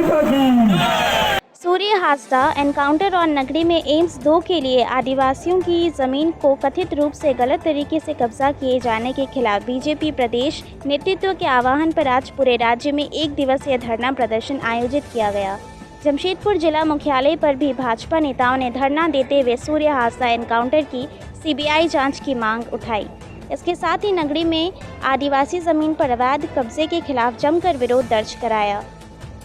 माता की। सूर्य हादसा एनकाउंटर और नगरी में एम्स 2 के लिए आदिवासियों की ज़मीन को कथित रूप से गलत तरीके से कब्जा किए जाने के खिलाफ बीजेपी प्रदेश नेतृत्व के आह्वान पर आज पूरे राज्य में एक दिवसीय धरना प्रदर्शन आयोजित किया गया। जमशेदपुर जिला मुख्यालय पर भी भाजपा नेताओं ने धरना देते हुए सूर्य हादसा एनकाउंटर की सीबीआई जांच की मांग उठाई। इसके साथ ही नगरी में आदिवासी ज़मीन पर अवैध कब्जे के खिलाफ जमकर विरोध दर्ज कराया।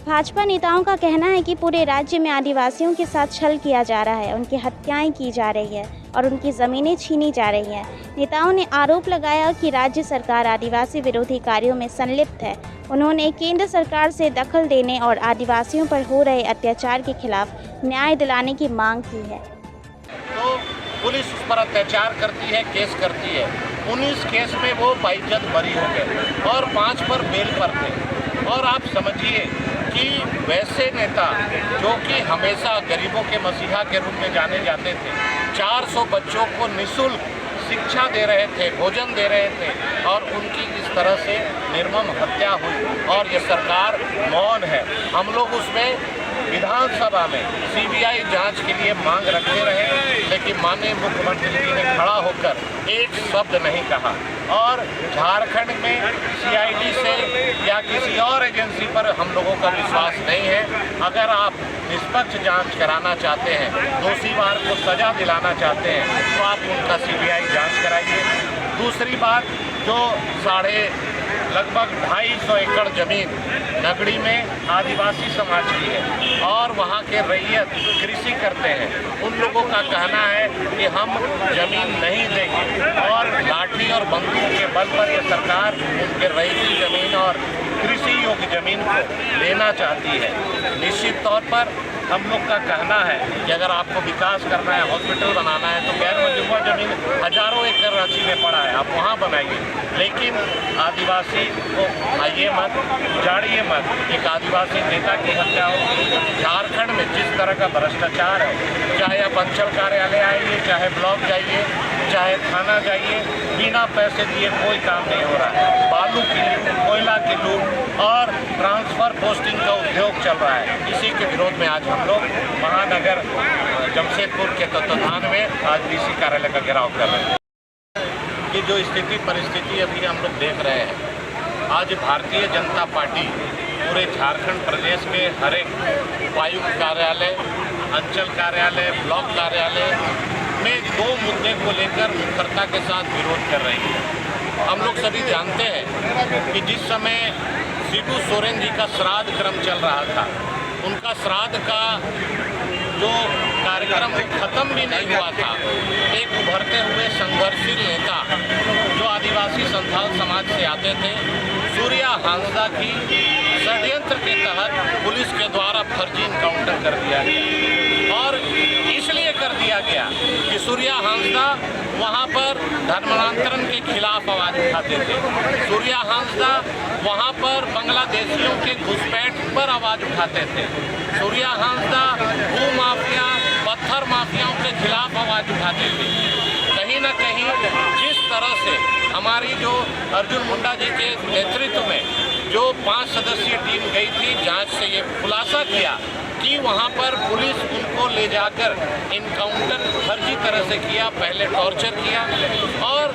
भाजपा नेताओं का कहना है कि पूरे राज्य में आदिवासियों के साथ छल किया जा रहा है, उनकी हत्याएं की जा रही है और उनकी ज़मीनें छीनी जा रही हैं। नेताओं ने आरोप लगाया कि राज्य सरकार आदिवासी विरोधी कार्यों में संलिप्त है। उन्होंने केंद्र सरकार से दखल देने और आदिवासियों पर हो रहे अत्याचार के खिलाफ न्याय दिलाने की मांग की है। तो पुलिस उस पर अत्याचार करती है, केस करती है। 19 केस में वो बाइज्जत बरी हो गए और 5 पर बेल पर थे। और आप समझिए कि वैसे नेता जो कि हमेशा गरीबों के मसीहा के रूप में जाने जाते थे, 400 बच्चों को निःशुल्क शिक्षा दे रहे थे, भोजन दे रहे थे और उनकी इस तरह से निर्मम हत्या हुई और ये सरकार मौन है। हम लोग उसमें विधानसभा में सीबीआई जांच के लिए मांग रखते रहे, लेकिन माननीय मुख्यमंत्री जी ने खड़ा होकर एक शब्द नहीं कहा। और झारखंड में सीआईडी से या किसी और एजेंसी पर हम लोगों का विश्वास नहीं है। अगर आप निष्पक्ष जांच कराना चाहते हैं, दोषीवार को सजा दिलाना चाहते हैं, तो आप उनका सीबीआई जांच कराइए। दूसरी बात, जो लगभग 250 एकड़ ज़मीन नगरी में आदिवासी समाज की है और वहाँ के रैयत कृषि करते हैं, उन लोगों का कहना है कि हम ज़मीन नहीं देंगे और लाठी और बंदूक के बल पर ये सरकार उनके रैयती ज़मीन और कृषि योग्य ज़मीन को लेना चाहती है। निश्चित तौर पर हम लोग का कहना है कि अगर आपको विकास करना है, हॉस्पिटल बनाना है, तो गैर मजरूआ ज़मीन हज़ारों एकड़ रांची में पड़ा है, आप वहाँ बनाइए। लेकिन आदिवासी को आइए मत, उजाड़िए मत। एक आदिवासी नेता की हत्या होगी। झारखंड में जिस तरह का भ्रष्टाचार है, चाहे आप अंचल कार्यालय आइए, चाहे ब्लॉक जाइए, चाहे थाना जाइए, बिना पैसे दिए कोई काम नहीं हो रहा है। बालू की लूट, कोयला की लूट और ट्रांसफ़र पोस्टिंग का उद्योग चल रहा है। इसी के विरोध में आज हम लोग महानगर जमशेदपुर के तत्वाधान में आज डीसी कार्यालय का घेराव कर रहे हैं। कि जो स्थिति परिस्थिति अभी हम लोग देख रहे हैं, आज भारतीय जनता पार्टी पूरे झारखंड प्रदेश के हर एक उपायुक्त कार्यालय, अंचल कार्यालय, ब्लॉक कार्यालय में 2 मुद्दे को लेकर मुखरता के साथ विरोध कर रही है। हम लोग सभी जानते हैं कि जिस समय शिबू सोरेन जी का श्राद्ध क्रम चल रहा था, उनका श्राद्ध का जो कार्यक्रम खत्म भी नहीं हुआ था, एक उभरते हुए संघर्षशील नेता जो आदिवासी संथाल समाज से आते थे, सूर्य हांसदा की षड्यंत्र के तहत पुलिस के द्वारा फर्जी इनकाउंटर कर दिया गया। और इसलिए कर दिया गया कि सूर्य हांसदा वहाँ पर धर्मांतरण के खिलाफ आवाज़ उठाते थे। सूर्य हांसदा वहाँ पर बांग्लादेशियों के घुसपैठ पर आवाज़ उठाते थे। सूर्य हांसदा भू माफिया, पत्थर माफियाओं के खिलाफ आवाज़ उठाते थे। कहीं ना कहीं जिस तरह से हमारी जो अर्जुन मुंडा जी के नेतृत्व में जो 5 सदस्यीय टीम गई थी, जांच से ये खुलासा किया कि वहाँ पर पुलिस उनको ले जाकर इनकाउंटर फर्जी तरह से किया, पहले टॉर्चर किया और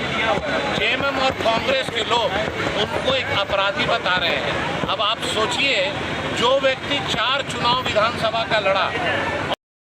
जेएमएम और कांग्रेस के लोग उनको एक अपराधी बता रहे हैं। अब आप सोचिए, जो व्यक्ति 4 चुनाव विधानसभा का लड़ा